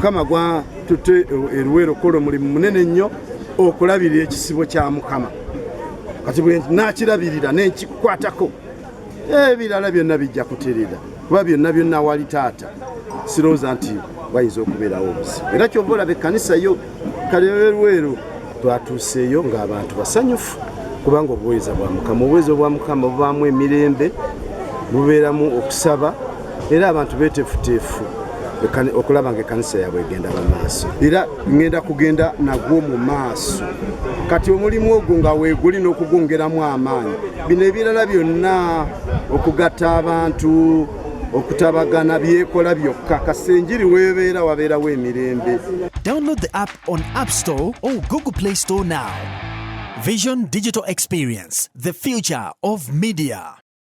Mukama gwa tutte eruwero kola mulimu munene nnyo okulabirira ekisibo kya Mukama. Kati bwe nakirabirira n'ekikwatako ebirala byonna bijja kuterera kuba byonna wali taata sirowooza nti wayinza okubeerawo obuzibu. Era kyova olaba ekkanisa yo kale eruwero twatuuseeyo ng'abantu basanyufu kubanga obuweereza bwa Mukama, obuweereza bwa Mukama bubaamu emirembe, bubeeramu okusaba era abantu beeteefuteefu okulaba ng'ekkanisa yaabwe egenda mu maaso. Era ngenda kugenda nagwo mu maaso. Kati omulimu ogwo nga weeguli n'okugwongeramu amaanyi. Bino ebirala byonna okugatta abantu, okutabagana byekola byokka. Kasenjiri weebeera wabeerawo emirembe. Download the app on App Store or Google Play Store now. Vision Digital Experience, the future of media.